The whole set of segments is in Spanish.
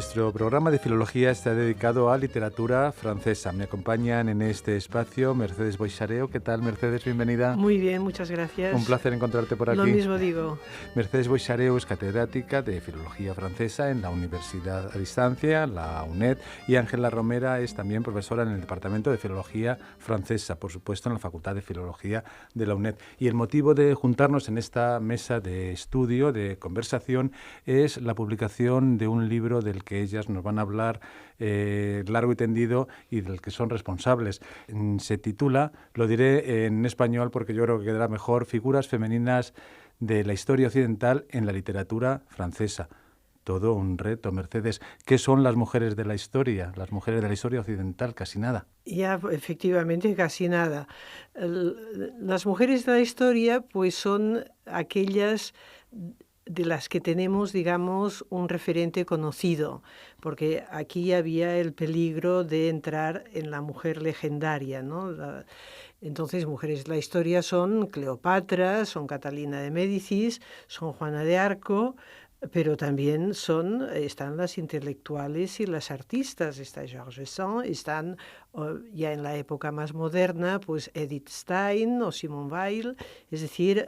Nuestro programa de filología está dedicado a literatura francesa. Me acompañan en este espacio Mercedes Boixareu. ¿Qué tal, Mercedes? Bienvenida. Muy bien, muchas gracias. Un placer encontrarte por aquí. Lo mismo digo. Mercedes Boixareu es catedrática de filología francesa en la Universidad a Distancia, la UNED, y Ángela Romera es también profesora en el Departamento de Filología Francesa, por supuesto en la Facultad de Filología de la UNED. Y el motivo de juntarnos en esta mesa de estudio, de conversación, es la publicación de un libro del que ellas nos van a hablar largo y tendido y del que son responsables. Se titula, lo diré en español porque yo creo que quedará mejor, Figuras femeninas de la historia occidental en la literatura francesa. Todo un reto, Mercedes. ¿Qué son las mujeres de la historia? Las mujeres de la historia occidental, casi nada. Ya, efectivamente, casi nada. Las mujeres de la historia, pues son aquellas de las que tenemos, digamos, un referente conocido, porque aquí había el peligro de entrar en la mujer legendaria, ¿no? Entonces, mujeres de la historia son Cleopatra, son Catalina de Médicis, son Juana de Arco, pero también están las intelectuales y las artistas. Está Georges Sand, están ya en la época más moderna, pues Edith Stein o Simone Weil, es decir,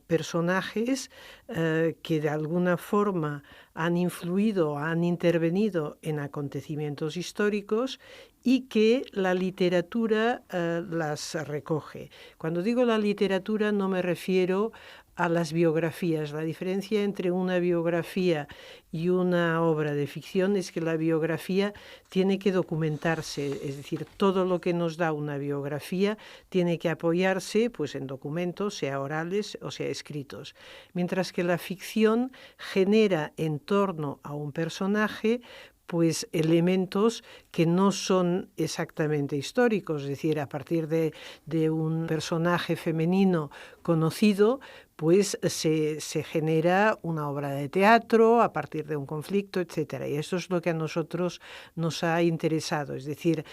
personajes que de alguna forma han influido, han intervenido en acontecimientos históricos y que la literatura las recoge. Cuando digo la literatura no me refiero a las biografías. La diferencia entre una biografía y una obra de ficción es que la biografía tiene que documentarse, es decir, todo lo que nos da una biografía tiene que apoyarse pues, en documentos, sea orales o sea escritos, mientras que la ficción genera en torno a un personaje pues elementos que no son exactamente históricos, es decir, a partir de un personaje femenino conocido, pues se genera una obra de teatro a partir de un conflicto, etcétera. Y eso es lo que a nosotros nos ha interesado, es decir,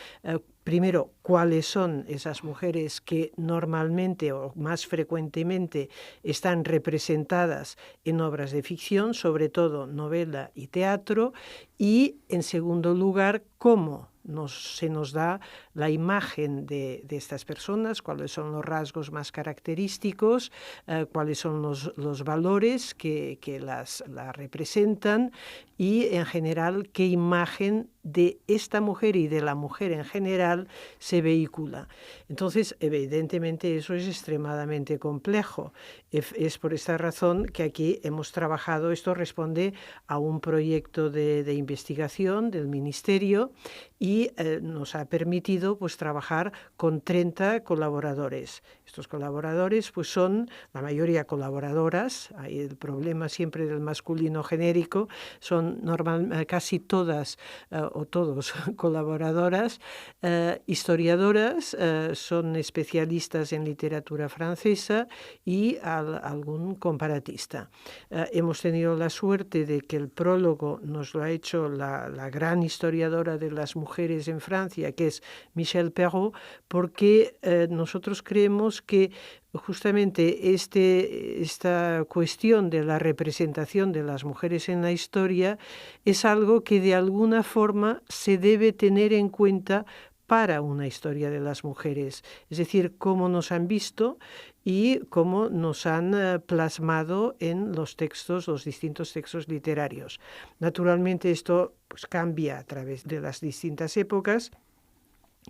primero, cuáles son esas mujeres que normalmente o más frecuentemente están representadas en obras de ficción, sobre todo novela y teatro, y en segundo lugar, cómo se nos da la imagen de estas personas, cuáles son los rasgos más característicos, cuáles son los valores que las representan y, en general, qué imagen de esta mujer y de la mujer en general se vehicula. Entonces, evidentemente, eso es extremadamente complejo. Es por esta razón que aquí hemos trabajado, esto responde a un proyecto de investigación del Ministerio y nos ha permitido pues, trabajar con 30 colaboradores. Estos colaboradores pues, son la mayoría colaboradoras, hay el problema siempre del masculino genérico, son casi todas o todos colaboradoras, historiadoras, son especialistas en literatura francesa y algún comparatista. Hemos tenido la suerte de que el prólogo nos lo ha hecho la gran historiadora de las mujeres en Francia, que es Michelle Perrault, porque nosotros creemos que justamente esta cuestión de la representación de las mujeres en la historia es algo que de alguna forma se debe tener en cuenta para una historia de las mujeres, es decir, cómo nos han visto y cómo nos han plasmado en los distintos textos literarios. Naturalmente esto pues, cambia a través de las distintas épocas.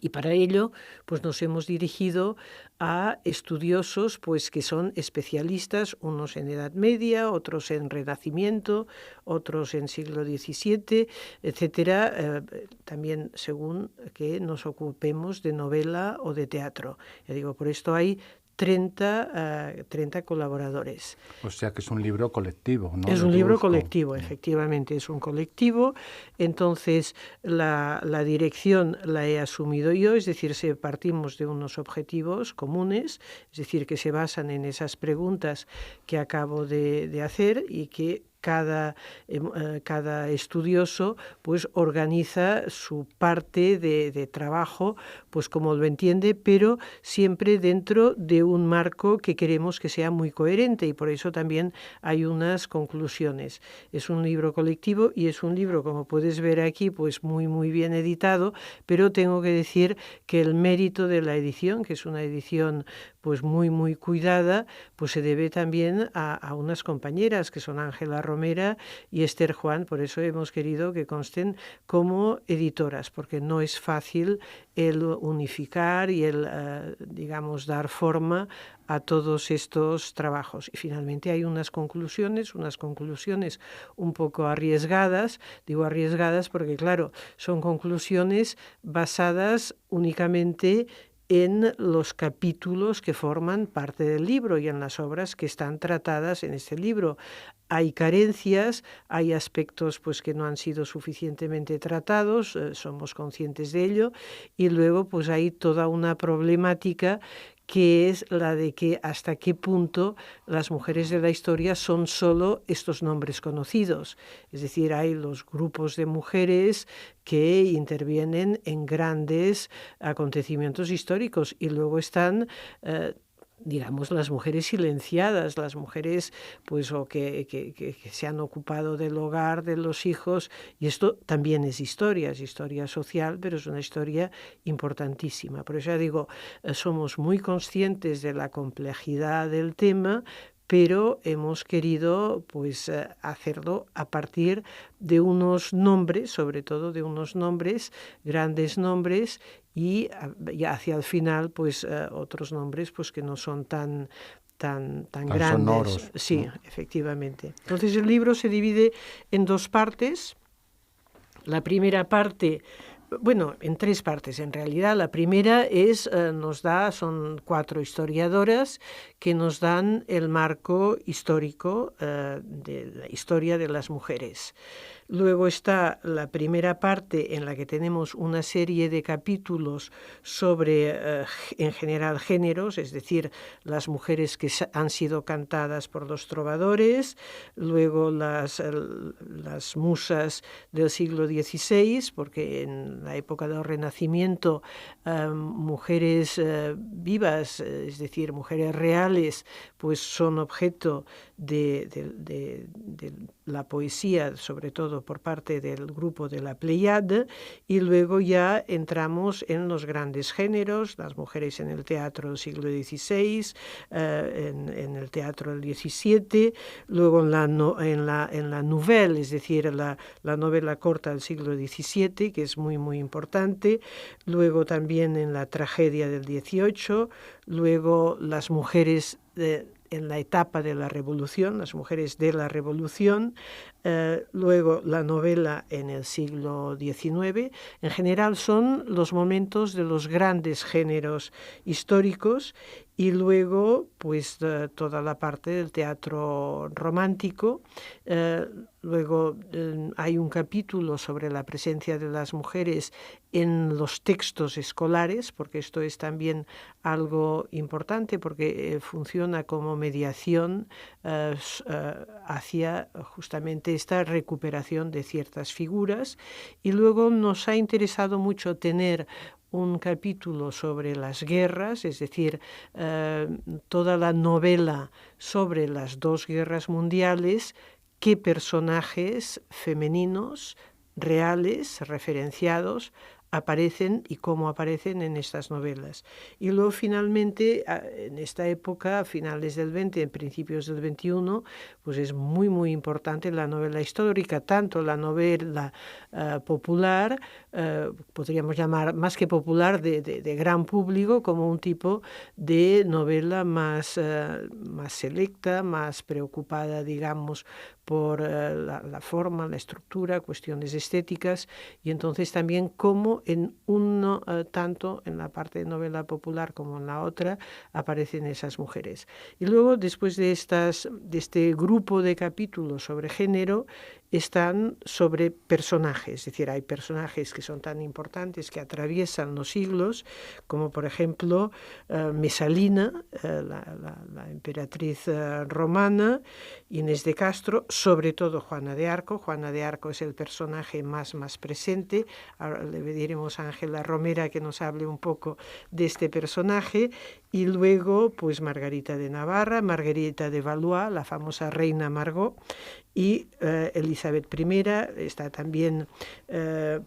Y para ello, pues nos hemos dirigido a estudiosos pues, que son especialistas, unos en Edad Media, otros en Renacimiento, otros en siglo XVII, etcétera, también según que nos ocupemos de novela o de teatro. Ya digo, por esto hay 30 colaboradores. O sea que es un libro colectivo, ¿no? Es un libro colectivo, efectivamente, es un colectivo. Entonces, la dirección la he asumido yo, es decir, partimos de unos objetivos comunes, es decir, que se basan en esas preguntas que acabo de hacer y que cada estudioso pues organiza su parte de trabajo pues como lo entiende, pero siempre dentro de un marco que queremos que sea muy coherente, y por eso también hay unas conclusiones. Es un libro colectivo y es un libro, como puedes ver aquí, pues muy bien editado, pero tengo que decir que el mérito de la edición, que es una edición pues muy cuidada, pues se debe también a unas compañeras que son Ángela Romera y Esther Juan. Por eso hemos querido que consten como editoras, porque no es fácil el unificar y el, digamos, dar forma a todos estos trabajos. Y finalmente hay unas conclusiones un poco arriesgadas. Digo arriesgadas porque, claro, son conclusiones basadas únicamente en los capítulos que forman parte del libro y en las obras que están tratadas en este libro. Hay carencias, hay aspectos pues, que no han sido suficientemente tratados, somos conscientes de ello, y luego pues, hay toda una problemática que es la de que hasta qué punto las mujeres de la historia son solo estos nombres conocidos. Es decir, hay los grupos de mujeres que intervienen en grandes acontecimientos históricos y luego están digamos, las mujeres silenciadas, las mujeres pues, o que se han ocupado del hogar, de los hijos, y esto también es historia social, pero es una historia importantísima. Por eso ya digo, somos muy conscientes de la complejidad del tema, pero hemos querido pues, hacerlo a partir de unos nombres, sobre todo de unos nombres, grandes nombres, y hacia el final pues otros nombres pues que no son tan grandes. Sonoros, sí, ¿no? Efectivamente. Entonces el libro se divide en dos partes. La primera parte, bueno, en tres partes en realidad. La primera es, son 4 historiadoras que nos dan el marco histórico de la historia de las mujeres. Luego está la primera parte en la que tenemos una serie de capítulos sobre, en general, géneros, es decir, las mujeres que han sido cantadas por los trovadores, luego las musas del siglo XVI, porque en la época del Renacimiento mujeres vivas, es decir, mujeres reales, pues son objeto de la poesía, sobre todo por parte del grupo de la Pléiade, y luego ya entramos en los grandes géneros, las mujeres en el teatro del siglo XVI, en el teatro del XVII, luego en la nouvelle, es decir, la novela corta del siglo XVII, que es muy importante, luego también en la tragedia del XVIII, luego las mujeres en la etapa de la Revolución, las mujeres de la Revolución, luego la novela en el siglo XIX. En general son los momentos de los grandes géneros históricos, y luego pues toda la parte del teatro romántico. Luego hay un capítulo sobre la presencia de las mujeres en los textos escolares, porque esto es también algo importante, porque funciona como mediación hacia justamente esta recuperación de ciertas figuras. Y luego nos ha interesado mucho tener un capítulo sobre las guerras, es decir, toda la novela sobre las 2 guerras mundiales, qué personajes femeninos reales, referenciados, aparecen y cómo aparecen en estas novelas. Y luego finalmente, en esta época, a finales del 20, en principios del 21, pues es muy importante la novela histórica, tanto la novela popular, podríamos llamar más que popular, de gran público, como un tipo de novela más selecta, más preocupada, digamos, por la forma, la estructura, cuestiones estéticas, y entonces también cómo en uno, tanto en la parte de novela popular como en la otra, aparecen esas mujeres. Y luego, después de este grupo de capítulos sobre género, están sobre personajes, es decir, hay personajes que son tan importantes que atraviesan los siglos, como por ejemplo Mesalina, la emperatriz romana, Inés de Castro, sobre todo Juana de Arco. Juana de Arco es el personaje más presente. Ahora le pediremos a Ángela Romera que nos hable un poco de este personaje. Y luego, pues Margarita de Navarra, Margarita de Valois, la famosa reina Margot, y Elizabeth I, está también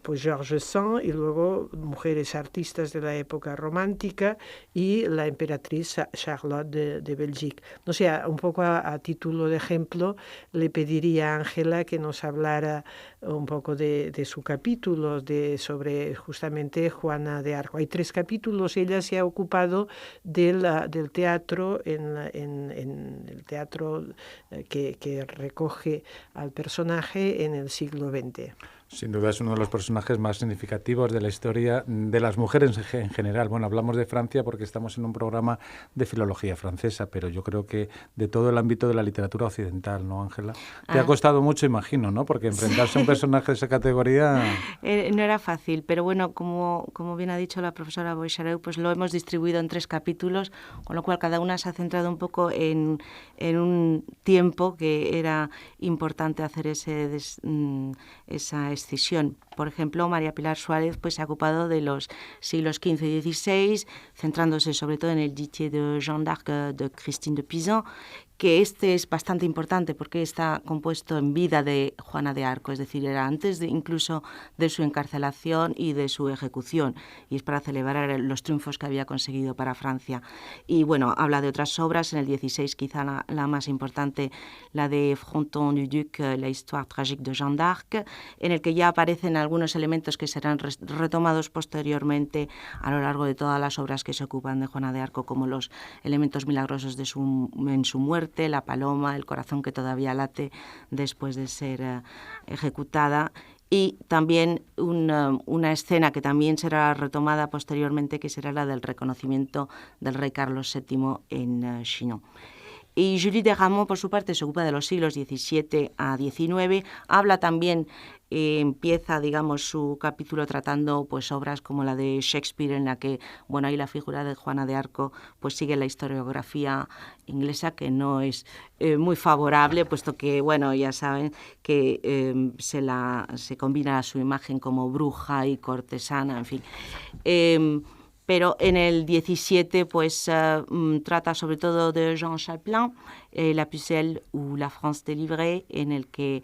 pues Georges Sand, y luego mujeres artistas de la época romántica y la emperatriz Charlotte de Bélgica. O sea, un poco a título de ejemplo, le pediría a Ángela que nos hablara un poco de su capítulo sobre justamente Juana de Arco. Hay 3 capítulos, ella se ha ocupado del teatro, en el teatro que recoge al personaje en el siglo XX. Sin duda es uno de los personajes más significativos de la historia de las mujeres en general. Bueno, hablamos de Francia porque estamos en un programa de filología francesa, pero yo creo que de todo el ámbito de la literatura occidental, ¿no, Ángela? Te ha costado mucho, imagino, ¿no? Porque enfrentarse a un personaje de esa categoría... No era fácil, pero bueno, como bien ha dicho la profesora Boixareu, pues lo hemos distribuido en 3 capítulos, con lo cual cada una se ha centrado un poco en un tiempo que era importante hacer esa escisión. Por ejemplo, María Pilar Suárez pues se ha ocupado de los siglos XV y XVI, centrándose sobre todo en el Ditier de Jeanne d'Arc de Christine de Pizan, que este es bastante importante porque está compuesto en vida de Juana de Arco, es decir, era antes incluso de su encarcelación y de su ejecución, y es para celebrar los triunfos que había conseguido para Francia. Y bueno, habla de otras obras, en el 16 quizá la más importante, la de Fronton du Duc, la Histoire tragique de Jeanne d'Arc, en el que ya aparecen algunos elementos que serán retomados posteriormente a lo largo de todas las obras que se ocupan de Juana de Arco, como los elementos milagrosos en su muerte, la paloma, el corazón que todavía late después de ser ejecutada, y también una escena que también será retomada posteriormente, que será la del reconocimiento del rey Carlos VII en Chinon. Y Julie de Ramont, por su parte, se ocupa de los siglos XVII a XIX, habla también, empieza, digamos, su capítulo tratando pues obras como la de Shakespeare, en la que, bueno, ahí la figura de Juana de Arco pues sigue la historiografía inglesa, que no es muy favorable, puesto que, bueno, ya saben que se combina su imagen como bruja y cortesana, en fin. Pero en el 17 pues trata sobre todo de Jean Chapelain, La Pucelle ou La France délivrée, en el que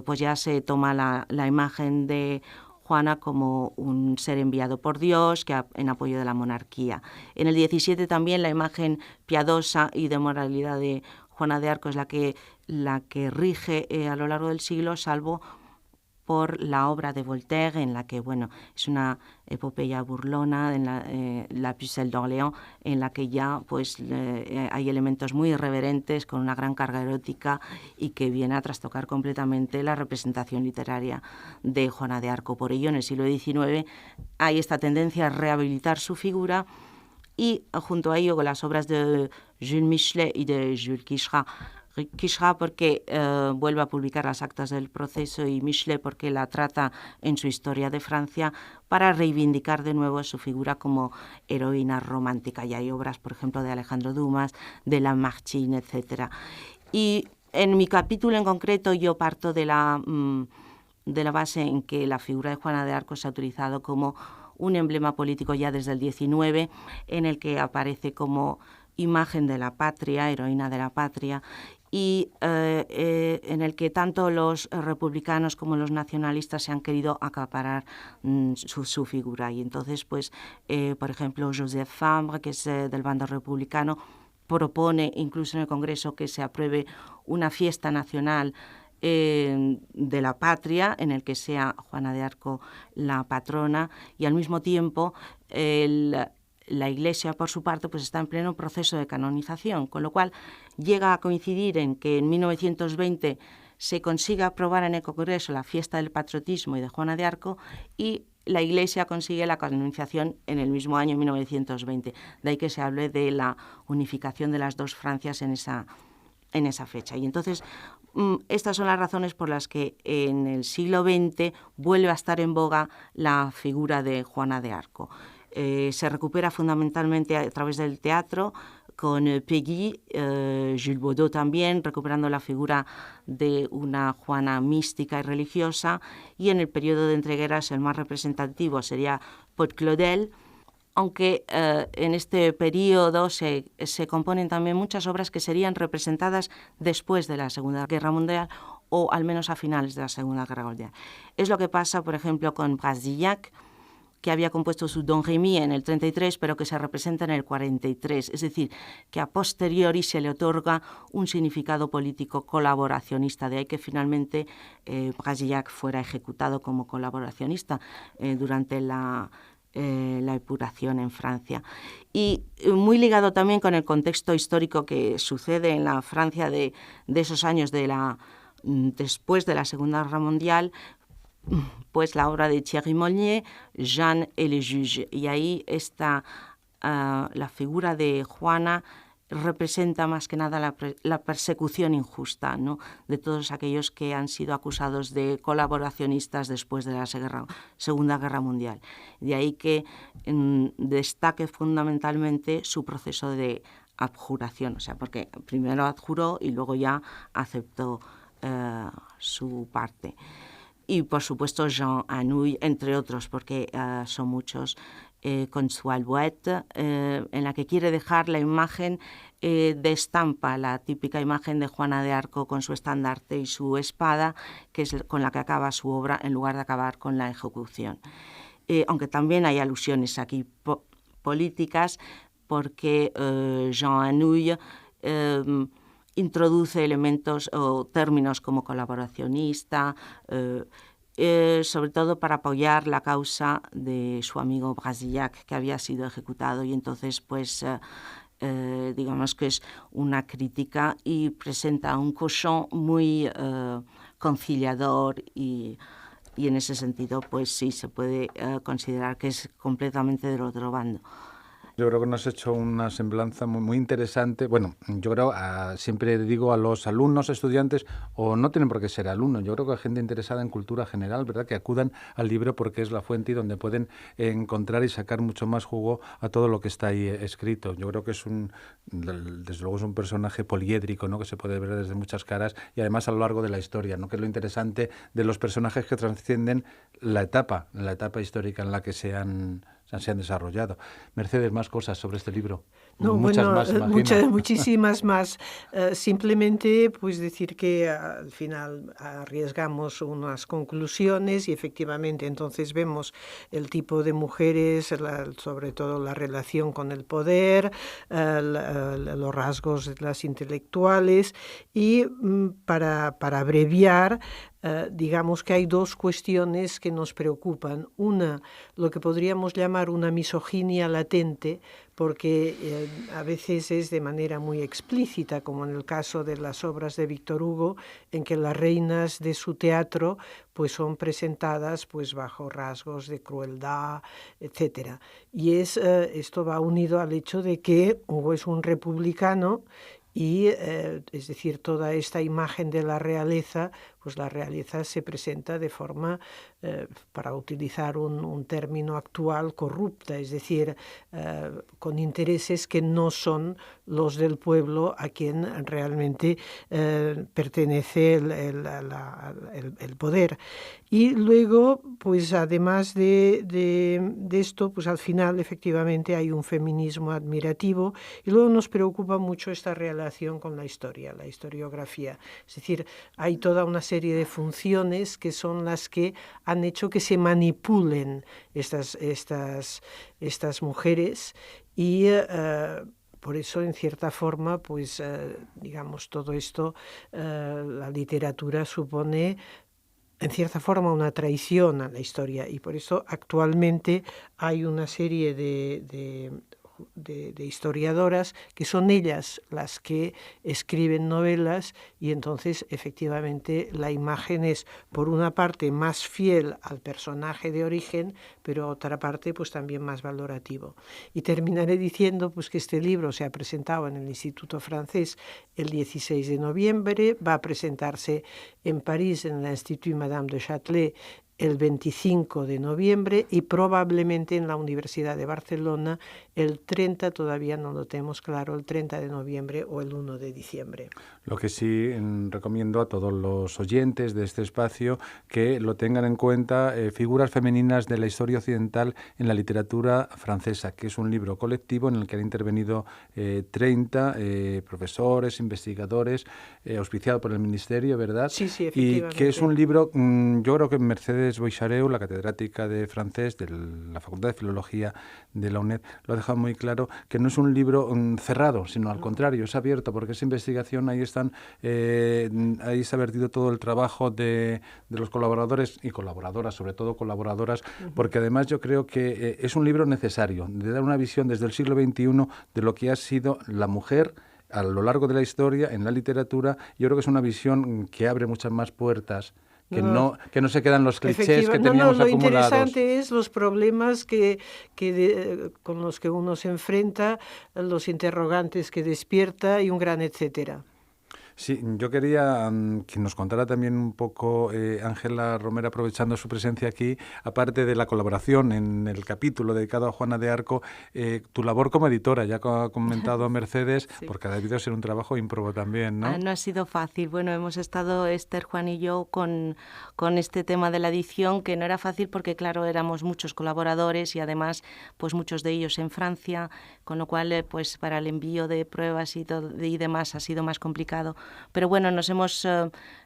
pues ya se toma la imagen de Juana como un ser enviado por Dios en apoyo de la monarquía. En el 17 también la imagen piadosa y de moralidad de Juana de Arco es la que rige a lo largo del siglo, salvo por la obra de Voltaire, en la que, bueno, es una epopeya burlona, en la Pucelle d'Orléans, en la que ya pues hay elementos muy irreverentes con una gran carga erótica y que viene a trastocar completamente la representación literaria de Juana de Arco. Por ello, en el siglo XIX hay esta tendencia a rehabilitar su figura, y junto a ello con las obras de Jules Michelet y de Jules Quicherat porque vuelve a publicar las actas del proceso, y Michelet porque la trata en su Historia de Francia, para reivindicar de nuevo su figura como heroína romántica. Y hay obras, por ejemplo, de Alejandro Dumas, de Lamartine, etc. Y en mi capítulo en concreto yo parto de la base en que la figura de Juana de Arco se ha utilizado como un emblema político ya desde el 19, en el que aparece como imagen de la patria, heroína de la patria, y en el que tanto los republicanos como los nacionalistas se han querido acaparar su figura. Y entonces, pues, por ejemplo, Joseph Fabre, que es del bando republicano, propone incluso en el Congreso que se apruebe una fiesta nacional de la patria, en el que sea Juana de Arco la patrona, y al mismo tiempo la Iglesia, por su parte, pues está en pleno proceso de canonización, con lo cual llega a coincidir en que en 1920 se consiga aprobar en el Congreso la fiesta del patriotismo y de Juana de Arco, y la Iglesia consigue la canonización en el mismo año, 1920. De ahí que se hable de la unificación de las dos Francias en esa fecha. Y entonces, Estas son las razones por las que en el siglo XX vuelve a estar en boga la figura de Juana de Arco. Se recupera fundamentalmente a través del teatro, con Peggy, Jules Baudot también, recuperando la figura de una Juana mística y religiosa, y en el periodo de entreguerras el más representativo sería Paul Claudel, aunque en este periodo se componen también muchas obras que serían representadas después de la Segunda Guerra Mundial o al menos a finales de la Segunda Guerra Mundial. Es lo que pasa, por ejemplo, con Brasillach, que había compuesto su Don Remy en el 33, pero que se representa en el 43, es decir, que a posteriori se le otorga un significado político colaboracionista, de ahí que finalmente Brasillach fuera ejecutado como colaboracionista durante la epuración en Francia. Y muy ligado también con el contexto histórico que sucede en la Francia de esos años después de la Segunda Guerra Mundial, pues la obra de Thierry Molnier, Jeanne et les juges. Y ahí está la figura de Juana representa más que nada la persecución injusta, ¿no?, de todos aquellos que han sido acusados de colaboracionistas después de la Segunda Guerra Mundial. De ahí que destaque fundamentalmente su proceso de abjuración, o sea, porque primero abjuró y luego ya aceptó su parte. Y, por supuesto, Jean Anouilh, entre otros, porque son muchos, con su Alouette, en la que quiere dejar la imagen de estampa, la típica imagen de Juana de Arco con su estandarte y su espada, que es con la que acaba su obra, en lugar de acabar con la ejecución. Aunque también hay alusiones aquí políticas, porque Jean Anouilh introduce elementos o términos como colaboracionista, sobre todo para apoyar la causa de su amigo Brasillach, que había sido ejecutado, y entonces pues digamos que es una crítica y presenta un Cauchon muy conciliador y en ese sentido pues sí se puede considerar que es completamente del otro bando. Yo creo que nos has hecho una semblanza muy interesante. Bueno, yo creo, siempre digo a los alumnos, estudiantes, o no tienen por qué ser alumnos, yo creo que hay gente interesada en cultura general, ¿verdad?, que acudan al libro porque es la fuente y donde pueden encontrar y sacar mucho más jugo a todo lo que está ahí escrito. Yo creo que desde luego es un personaje poliédrico, ¿no?, que se puede ver desde muchas caras y además a lo largo de la historia, ¿no?, que es lo interesante de los personajes que trascienden la etapa histórica en la que se han desarrollado. Mercedes, más cosas sobre este libro. No, muchas bueno, más, imagino. muchísimas más. Simplemente, pues decir que al final arriesgamos unas conclusiones y efectivamente entonces vemos el tipo de mujeres, sobre todo la relación con el poder, los rasgos de las intelectuales y para abreviar, digamos que hay dos cuestiones que nos preocupan. Una, lo que podríamos llamar una misoginia latente, porque a veces es de manera muy explícita, como en el caso de las obras de Víctor Hugo, en que las reinas de su teatro pues son presentadas pues bajo rasgos de crueldad, etc. Y esto va unido al hecho de que Hugo es un republicano y, es decir, toda esta imagen de la realeza, pues la realeza se presenta de forma, para utilizar un término actual, corrupta, es decir, con intereses que no son los del pueblo a quien realmente pertenece el poder. Y luego, pues además de esto, pues al final efectivamente hay un feminismo admirativo y luego nos preocupa mucho esta relación con la historia, la historiografía. Es decir, hay toda una serie de funciones que son las que han hecho que se manipulen estas mujeres y por eso, en cierta forma, pues digamos, todo esto, la literatura supone en cierta forma una traición a la historia y por eso actualmente hay una serie de de historiadoras, que son ellas las que escriben novelas, y entonces efectivamente la imagen es, por una parte, más fiel al personaje de origen, pero otra parte pues también más valorativo. Y terminaré diciendo pues que este libro se ha presentado en el Instituto Francés el 16 de noviembre, va a presentarse en París en el Institut Madame de Châtelet el 25 de noviembre y probablemente en la Universidad de Barcelona el 30, todavía no lo tenemos claro, el 30 de noviembre o el 1 de diciembre. Lo que sí recomiendo a todos los oyentes de este espacio que lo tengan en cuenta, Figuras femeninas de la historia occidental en la literatura francesa, que es un libro colectivo en el que han intervenido 30 profesores, investigadores, auspiciado por el Ministerio, ¿verdad? Sí, sí, Y efectivamente. que es un libro, yo creo que Mercedes Boixareu, la catedrática de francés de la Facultad de Filología de la UNED, lo ha dejado muy claro, que no es un libro cerrado, sino al contrario, es abierto, porque esa investigación ahí ahí se ha vertido todo el trabajo de los colaboradores y colaboradoras, sobre todo colaboradoras, porque además yo creo que es un libro necesario, de dar una visión desde el siglo XXI de lo que ha sido la mujer a lo largo de la historia en la literatura. Yo creo que es una visión que abre muchas más puertas, que no se quedan los clichés que teníamos lo acumulados. Interesante es los problemas con los que uno se enfrenta, los interrogantes que despierta y un gran etcétera. Sí, yo quería que nos contara también un poco, Ángela Romera, aprovechando su presencia aquí, aparte de la colaboración en el capítulo dedicado a Juana de Arco, tu labor como editora, ya ha comentado Mercedes, sí, porque ha debido ser un trabajo ímprobo también, ¿no? No ha sido fácil. Bueno, hemos estado Esther, Juan y yo con este tema de la edición, que no era fácil porque, claro, éramos muchos colaboradores y además, pues muchos de ellos en Francia, con lo cual, pues para el envío de pruebas y demás ha sido más complicado. Pero bueno, nos hemos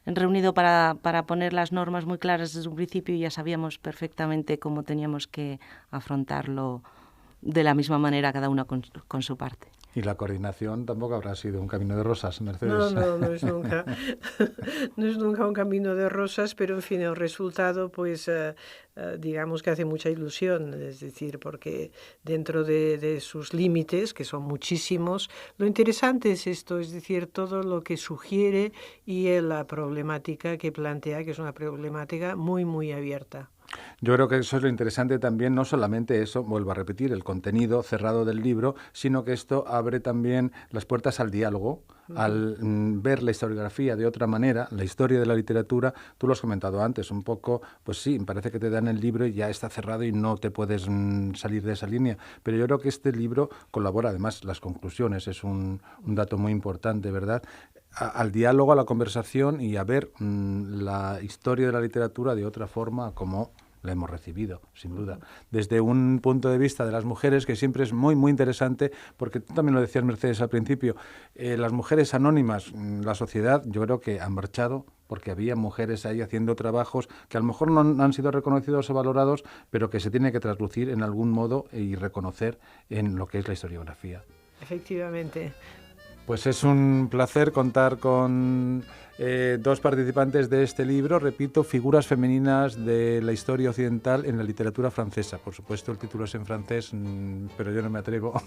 reunido para poner las normas muy claras desde un principio y ya sabíamos perfectamente cómo teníamos que afrontarlo de la misma manera, cada uno con su parte. Y la coordinación tampoco habrá sido un camino de rosas, Mercedes. No es nunca. No es nunca un camino de rosas, pero en fin, el resultado, pues digamos que hace mucha ilusión, es decir, porque dentro de sus límites, que son muchísimos, lo interesante es esto, es decir, todo lo que sugiere y la problemática que plantea, que es una problemática muy, muy abierta. Yo creo que eso es lo interesante también, no solamente eso, vuelvo a repetir, el contenido cerrado del libro, sino que esto abre también las puertas al diálogo, al ver la historiografía de otra manera, la historia de la literatura. Tú lo has comentado antes, un poco, pues sí, parece que te dan el libro y ya está cerrado y no te puedes salir de esa línea, pero yo creo que este libro colabora, además las conclusiones, es un dato muy importante, ¿verdad?, al diálogo, a la conversación y a ver la historia de la literatura de otra forma como la hemos recibido, sin duda. Desde un punto de vista de las mujeres, que siempre es muy, muy interesante, porque tú también lo decías, Mercedes, al principio, las mujeres anónimas, la sociedad, yo creo que han marchado porque había mujeres ahí haciendo trabajos que a lo mejor no han sido reconocidos o valorados, pero que se tiene que traslucir en algún modo y reconocer en lo que es la historiografía. Efectivamente. Pues es un placer contar con dos participantes de este libro, repito, Figuras femeninas de la historia occidental en la literatura francesa. Por supuesto, el título es en francés, pero yo no me atrevo.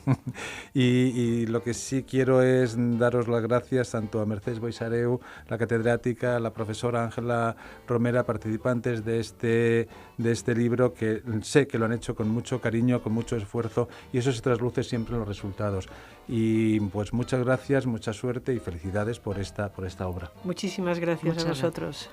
y lo que sí quiero es daros las gracias tanto a Mercedes Boixareu, la catedrática, a la profesora Ángela Romera, participantes de este libro, que sé que lo han hecho con mucho cariño, con mucho esfuerzo, y eso se trasluce siempre en los resultados. Y pues muchas gracias, mucha suerte y felicidades por esta obra. Muchísimas gracias a vosotros.